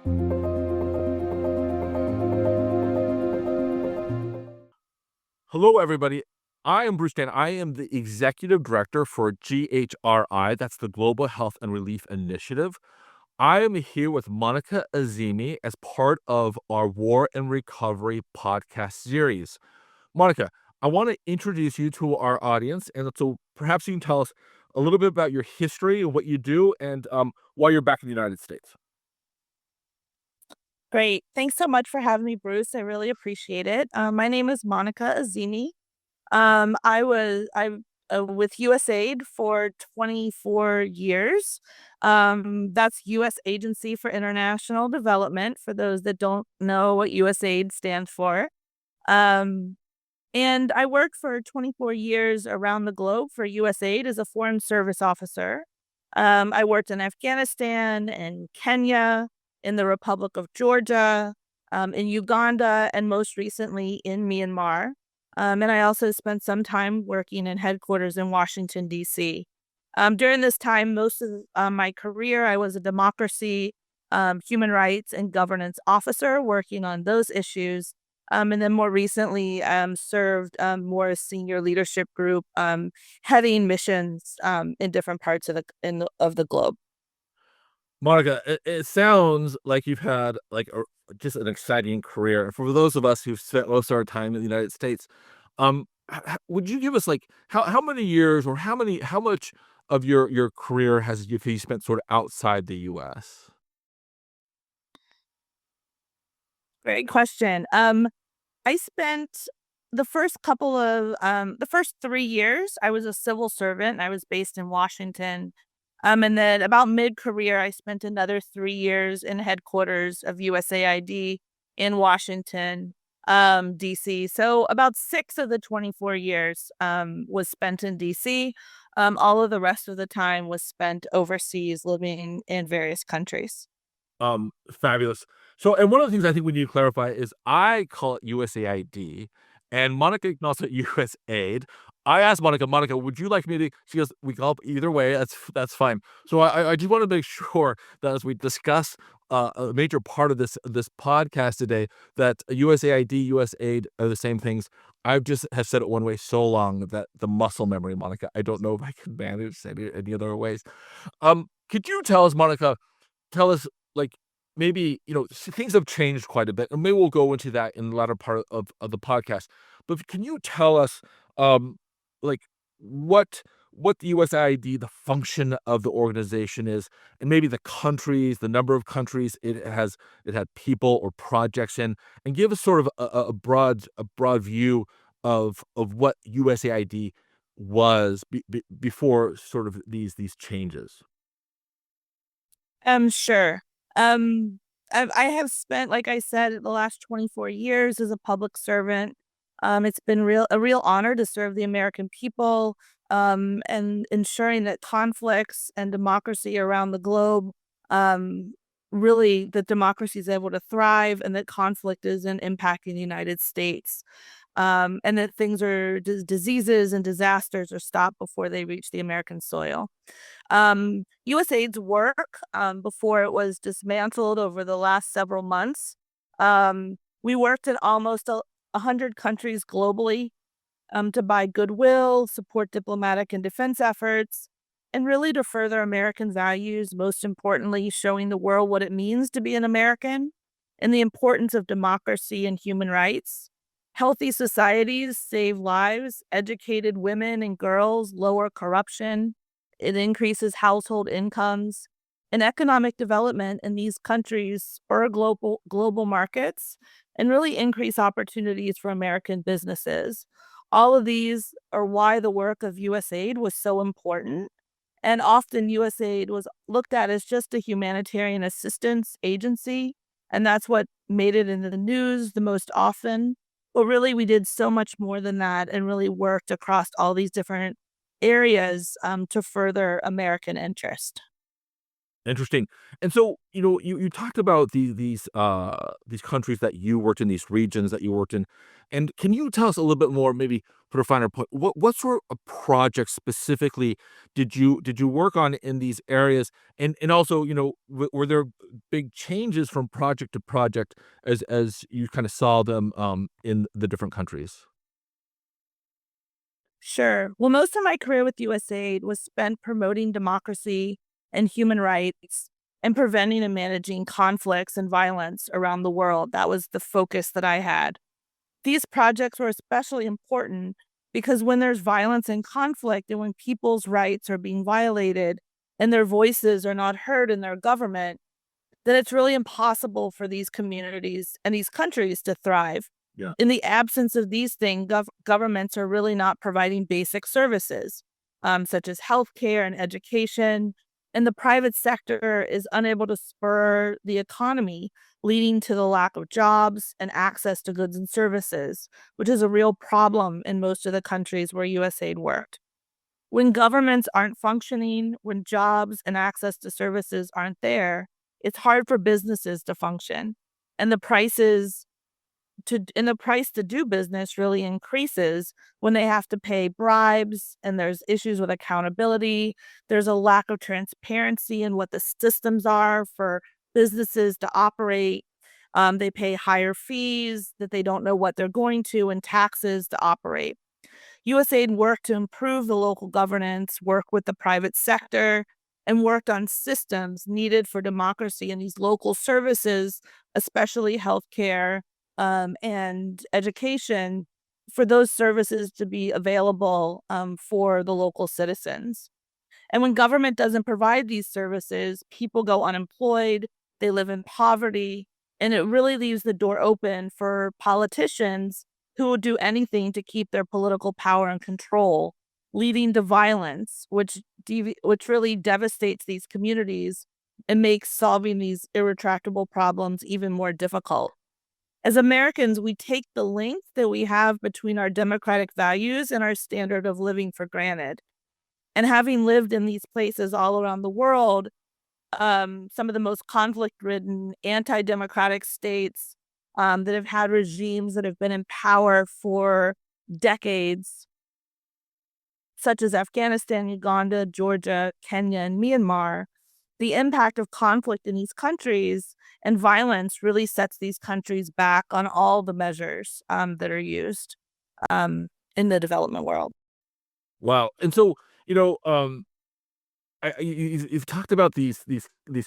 Hello, everybody. I am Bruce Dan. I am the executive director for GHRI. That's the Global Health and Relief Initiative. I am here with Monica Azimi as part of our War and Recovery podcast series. Monica, I want to introduce you to our audience, and so perhaps you can tell us a little bit about your history and what you do, and why you're back in the United States. Great. Thanks so much for having me, Bruce. I really appreciate it. My name is Monica Azimi. I'm with USAID for 24 years. That's U.S. Agency for International Development, for those that don't know what USAID stands for. Um, and I worked for 24 years around the globe for USAID as a Foreign Service Officer. I worked in Afghanistan and Kenya, in the Republic of Georgia, in Uganda, and most recently in Myanmar. And I also spent some time working in headquarters in Washington, D.C. During this time, most of my career, I was a democracy, human rights, and governance officer working on those issues. And then more recently, served more as senior leadership group, heading missions in different parts of the globe. Monica, it sounds like you've had just an exciting career. For those of us who've spent most of our time in the United States, would you give us like how many years or how much of your career has you spent sort of outside the U.S.? Great question. I spent the first 3 years, I was a civil servant. I was based in Washington. And then about mid-career, I spent another 3 years in headquarters of USAID in Washington, DC. So about 6 of the 24 years was spent in DC. All of the rest of the time was spent overseas, living in various countries. Fabulous. So, and one of the things I think we need to clarify is I call it USAID, and Monica calls it USAID. I asked Monica, would you like me to? She goes, we call either way. That's fine. So I just want to make sure that as we discuss a major part of this podcast today, that USAID, USAID are the same things. I've just have said it one way so long that the muscle memory, Monica. I don't know if I can manage any other ways. Could you tell us, Monica? Tell us, like, maybe, things have changed quite a bit, and maybe we'll go into that in the latter part of the podcast. But can you tell us, um, like, what the USAID, the function of the organization is, and maybe the countries, the number of countries it had people or projects in, and give us sort of a broad view of what USAID was before sort of these changes. Sure. Um, I have spent, like I said, the last 24 years as a public servant. It's been a real honor to serve the American people, and ensuring that conflicts and democracy around the globe, um, really, that democracy is able to thrive and that conflict isn't impacting the United States. And that diseases and disasters are stopped before they reach the American soil. USAID's work, before it was dismantled over the last several months, we worked in almost 100 countries globally, to buy goodwill, support diplomatic and defense efforts, and really to further American values, most importantly, showing the world what it means to be an American and the importance of democracy and human rights. Healthy societies save lives, educated women and girls lower corruption, it increases household incomes, and economic development in these countries spur global markets and really increase opportunities for American businesses. All of these are why the work of USAID was so important. And often USAID was looked at as just a humanitarian assistance agency. And that's what made it into the news the most often. But really, we did so much more than that and really worked across all these different areas, to further American interest. Interesting. And so, you talked about these countries that you worked in, these regions that you worked in, and can you tell us a little bit more, maybe put a finer point, what sort of projects specifically did you work on in these areas? And also, were there big changes from project to project as you kinda saw them, in the different countries? Sure. Well, most of my career with USAID was spent promoting democracy and human rights and preventing and managing conflicts and violence around the world. That was the focus that I had. These projects were especially important because when there's violence and conflict and when people's rights are being violated and their voices are not heard in their government, then it's really impossible for these communities and these countries to thrive. Yeah. In the absence of these things, governments are really not providing basic services, such as healthcare and education. And the private sector is unable to spur the economy, leading to the lack of jobs and access to goods and services, which is a real problem in most of the countries where USAID worked. When governments aren't functioning, when jobs and access to services aren't there, it's hard for businesses to function. And the price to do business really increases when they have to pay bribes and there's issues with accountability. There's a lack of transparency in what the systems are for businesses to operate. They pay higher fees that they don't know what they're going to, and taxes to operate. USAID worked to improve the local governance, work with the private sector, and worked on systems needed for democracy in these local services, especially healthcare and education, for those services to be available for the local citizens. And when government doesn't provide these services, people go unemployed, they live in poverty, and it really leaves the door open for politicians who will do anything to keep their political power and control, leading to violence, which really devastates these communities and makes solving these irretractable problems even more difficult. As Americans, we take the link that we have between our democratic values and our standard of living for granted. And having lived in these places all around the world, some of the most conflict-ridden, anti-democratic states that have had regimes that have been in power for decades, such as Afghanistan, Uganda, Georgia, Kenya, and Myanmar, the impact of conflict in these countries and violence really sets these countries back on all the measures that are used in the development world. Wow. And so, you know, you've talked about these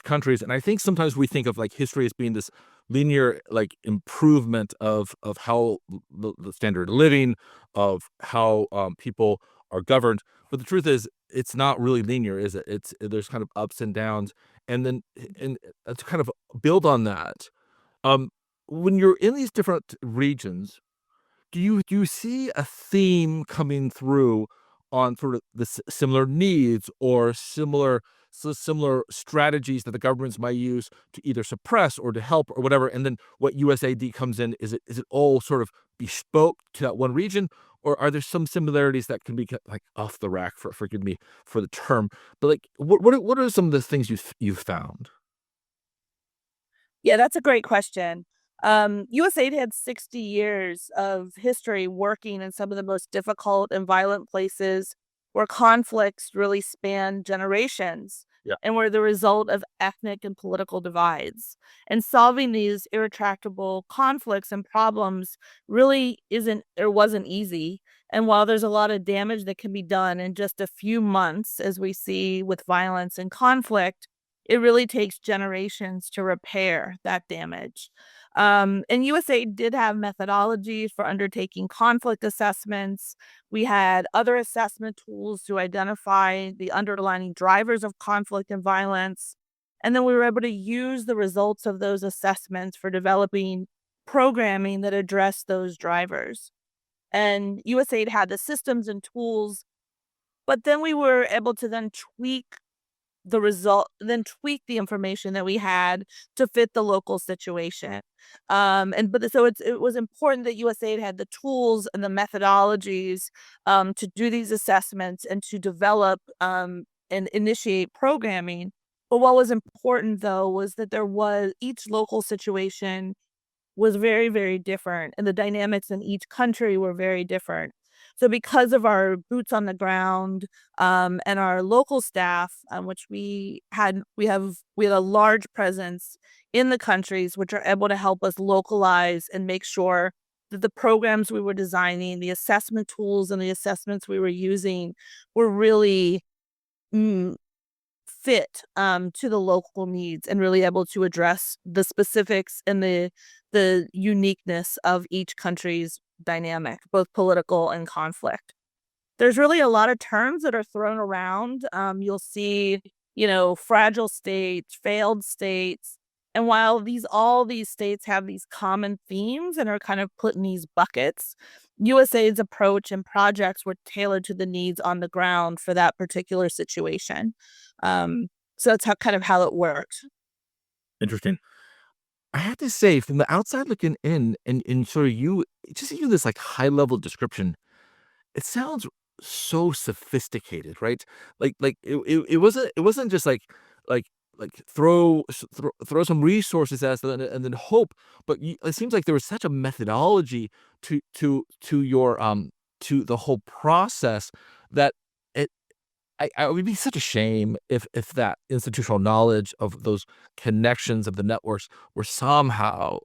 countries, and I think sometimes we think of like history as being this linear like improvement of how the standard of living, of how people are governed. But the truth is, it's not really linear, is it? It's there's kind of ups and downs, and then and to kind of build on that. Um, when you're in these different regions, do you see a theme coming through on sort of the similar needs or similar strategies that the governments might use to either suppress or to help or whatever, and then what USAID comes in, is it all sort of bespoke to that one region, or are there some similarities that can be like off the rack, forgive me for the term, but like what are some of the things you've found? Yeah, that's a great question. USAID had 60 years of history working in some of the most difficult and violent places where conflicts really span generations Yeah. and were the result of ethnic and political divides. And solving these irretractable conflicts and problems really isn't or wasn't easy. And while there's a lot of damage that can be done in just a few months, as we see with violence and conflict, it really takes generations to repair that damage. And USA did have methodologies for undertaking conflict assessments. We had other assessment tools to identify the underlying drivers of conflict and violence. And then we were able to use the results of those assessments for developing programming that addressed those drivers. And USAID had the systems and tools, but then we were able to then tweak the information that we had to fit the local situation. It was important that USAID had the tools and the methodologies to do these assessments and to develop and initiate programming But what was important though was that there was each local situation was very, very different, and the dynamics in each country were very different. So, because of our boots on the ground and our local staff, which we had a large presence in the countries, which are able to help us localize and make sure that the programs we were designing, the assessment tools, and the assessments we were using were really mm, fit to the local needs and really able to address the specifics and the uniqueness of each country's dynamic, both political and conflict. There's really a lot of terms that are thrown around. You'll see, fragile states, failed states. And while all these states have these common themes and are kind of put in these buckets, USAID's approach and projects were tailored to the needs on the ground for that particular situation. Um, so that's how it worked. Interesting. I have to say, from the outside looking in, and sort of just even this like high level description, it sounds so sophisticated, right? It wasn't just like throw some resources at us and then hope, but it seems like there was such a methodology to your to the whole process that it it would be such a shame if that institutional knowledge of those connections of the networks were somehow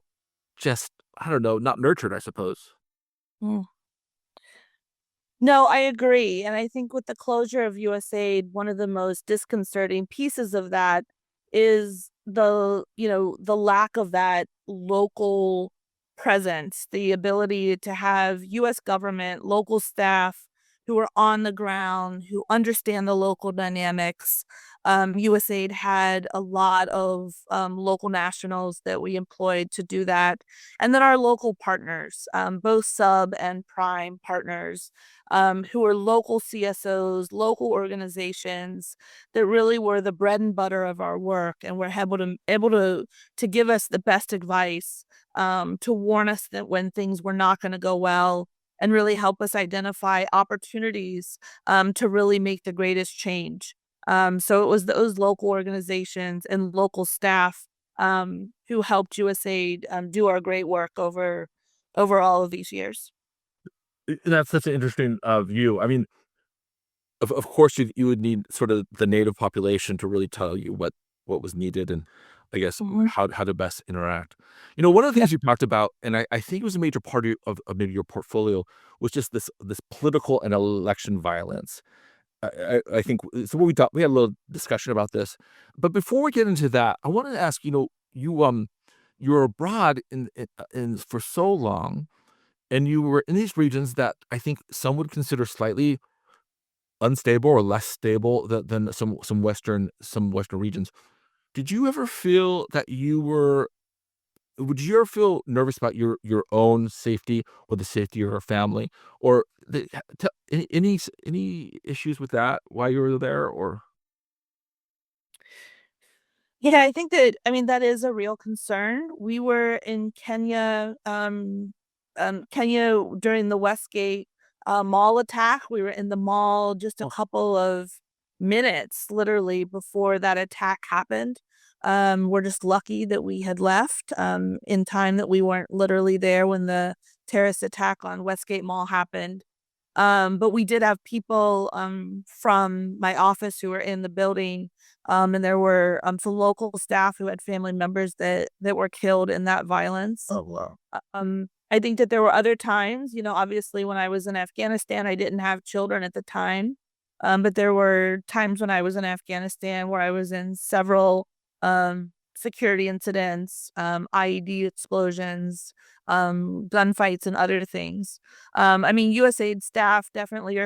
just, I don't know, not nurtured, I suppose. Mm. No, I agree. And I think with the closure of USAID, one of the most disconcerting pieces of that is the lack of that local presence, the ability to have US government, local staff who are on the ground, who understand the local dynamics. USAID had a lot of local nationals that we employed to do that. And then our local partners, both sub and prime partners who are local CSOs, local organizations that really were the bread and butter of our work, and were able to give us the best advice, to warn us that when things were not going to go well, and really help us identify opportunities to really make the greatest change. So it was those local organizations and local staff who helped USAID do our great work over all of these years. That's such an interesting view. I mean, of course, you would need sort of the native population to really tell you what was needed, and I guess Mhm. how to best interact. One of the things you talked about, and I think it was a major part of maybe your portfolio, was just this political and election violence. I think so. What we had a little discussion about this, but before we get into that, I wanted to ask. You were abroad in for so long, and you were in these regions that I think some would consider slightly unstable or less stable than some Western regions. Did you ever feel that you were would you ever feel nervous about your own safety or the safety of your family? Or any issues with that while you were there? Or Yeah, I think that I mean, that is a real concern. We were in Kenya during the Westgate, mall attack. We were in the mall just a Oh, couple of minutes, literally, before that attack happened. We're just lucky that we had left, in time, that we weren't literally there when the terrorist attack on Westgate Mall happened. But we did have people, from my office who were in the building, and there were, some local staff who had family members that were killed in that violence. oh, wow. I think that there were other times, obviously when I was in Afghanistan, I didn't have children at the time. But there were times when I was in Afghanistan where I was in several, security incidents, IED explosions, gunfights, and other things. I mean, USAID staff definitely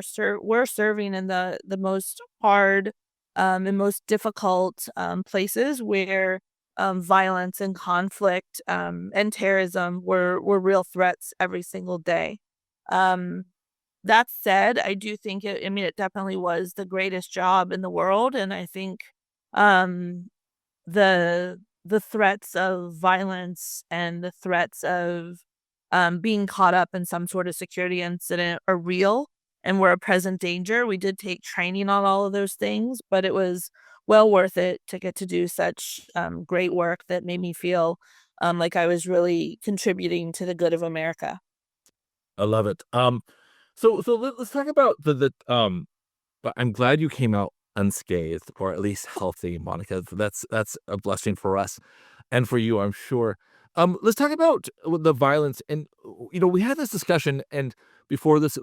we're serving in the most hard, and most difficult, places where, violence and conflict, and terrorism were real threats every single day. Um, that said, I do think I mean, it definitely was the greatest job in the world, and I think, um, the threats of violence and the threats of, being caught up in some sort of security incident are real and were a present danger. We did take training on all of those things, but it was well worth it to get to do such great work that made me feel like I was really contributing to the good of America. I love it. Let's talk about but I'm glad you came out unscathed or at least healthy, Monica. That's a blessing for us and for you, I'm sure. Let's talk about the violence. And we had this discussion and before this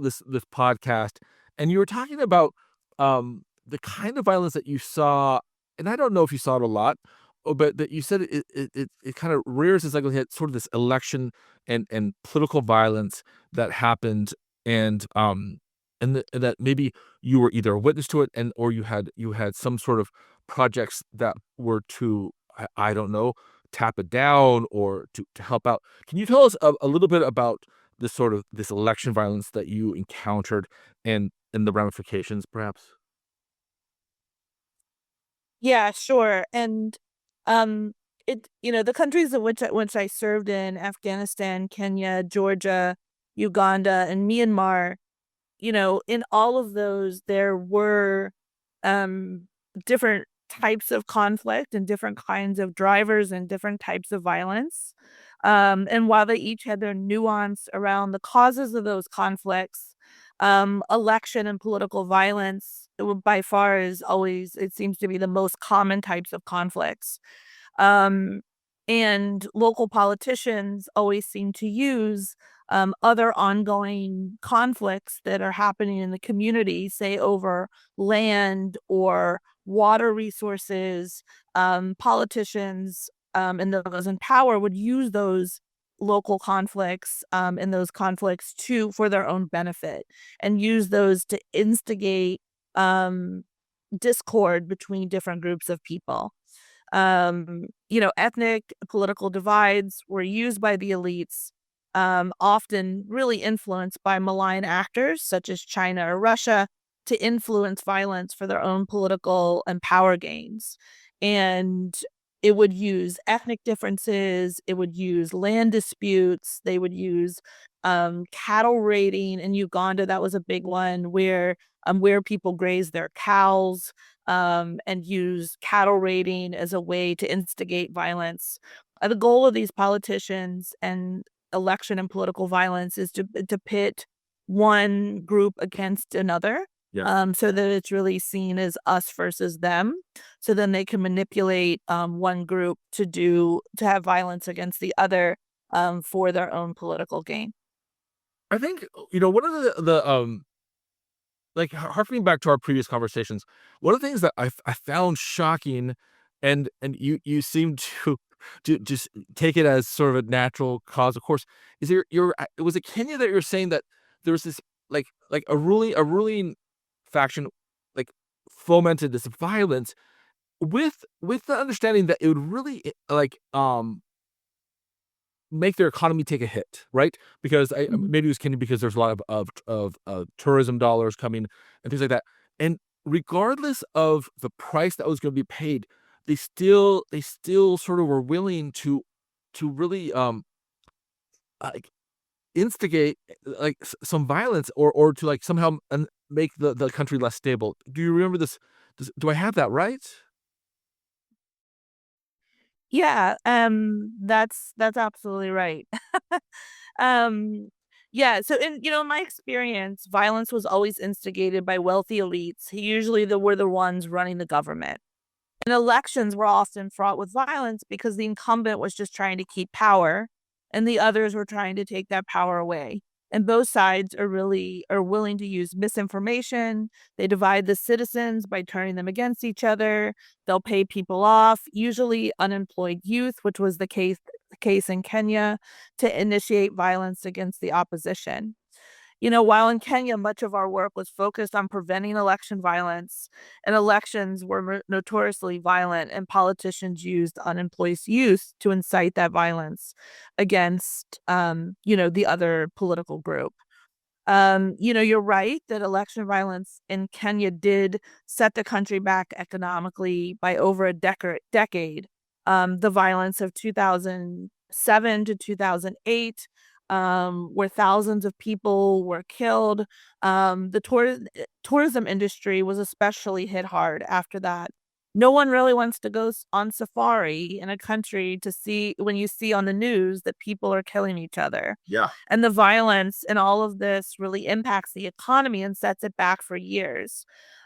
podcast, and you were talking about the kind of violence that you saw, and I don't know if you saw it a lot, but that you said it kind of rears its ugly head, sort of this election and political violence that happened, and and that maybe you were either a witness to it or you had some sort of projects that were to I don't know, tap it down or to help out. Can you tell us a little bit about this election violence that you encountered and the ramifications, perhaps? Yeah, sure. And um the countries in which I served in, Afghanistan, Kenya, Georgia, Uganda, and Myanmar, in all of those there were um different types of conflict and different kinds of drivers and different types of violence. And while they each had their nuance around the causes of those conflicts, election and political violence by far is always, it seems to be, the most common types of conflicts. Um, and local politicians always seem to use other ongoing conflicts that are happening in the community, say over land or water resources. Politicians and those in power would use those local conflicts and those conflicts to for their own benefit and use those to instigate um, discord between different groups of people. Ethnic political divides were used by the elites, often really influenced by malign actors such as China or Russia, to influence violence for their own political and power gains. And it would use ethnic differences, it would use land disputes, they would use cattle raiding in Uganda. That was a big one where people graze their cows, and use cattle raiding as a way to instigate violence. The goal of these politicians and election and political violence is to pit one group against another, Yeah. so that it's really seen as us versus them. So then they can manipulate one group to have violence against the other for their own political gain. I think, one of like, harkening back to our previous conversations, one of the things that I found shocking, and you seem to to just take it as sort of a natural cause, of course, is was it Kenya that you're saying that there was this, like a ruling faction, like, fomented this violence with the understanding that it would really, make their economy take a hit, right? Because Mhm. maybe it was Kenya because there's a lot of tourism dollars coming and things like that. And regardless of the price that was going to be paid, they still sort of were willing to really like instigate some violence or to like somehow make the country less stable. Do you remember this? Do I have that right? Yeah, that's absolutely right. Um, yeah, so in my experience, violence was always instigated by wealthy elites who usually were the ones running the government. And elections were often fraught with violence because the incumbent was just trying to keep power and the others were trying to take that power away. And both sides are willing to use misinformation. They divide the citizens by turning them against each other. They'll pay people off, usually unemployed youth, which was the case in Kenya, to initiate violence against the opposition. While in Kenya, much of our work was focused on preventing election violence, and elections were notoriously violent, and politicians used unemployed youth to incite that violence against, the other political group. You're right that election violence in Kenya did set the country back economically by over a decade. The violence of 2007 to 2008, where thousands of people were killed. The tourism industry was especially hit hard after that. No one really wants to go on safari in a country to see when you see on the news that people are killing each other. Yeah. And the violence and all of this really impacts the economy and sets it back for years.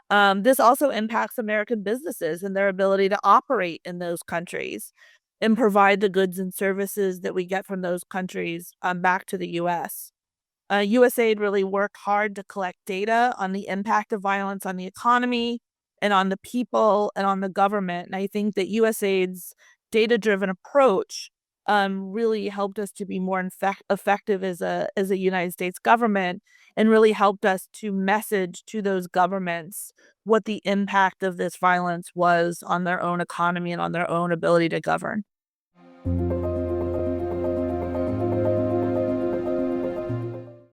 This also impacts American businesses and their ability to operate in those countries and provide the goods and services that we get from those countries back to the US. USAID really worked hard to collect data on the impact of violence on the economy and on the people and on the government. And I think that USAID's data-driven approach really helped us to be more effective as a United States government, and really helped us to message to those governments what the impact of this violence was on their own economy and on their own ability to govern.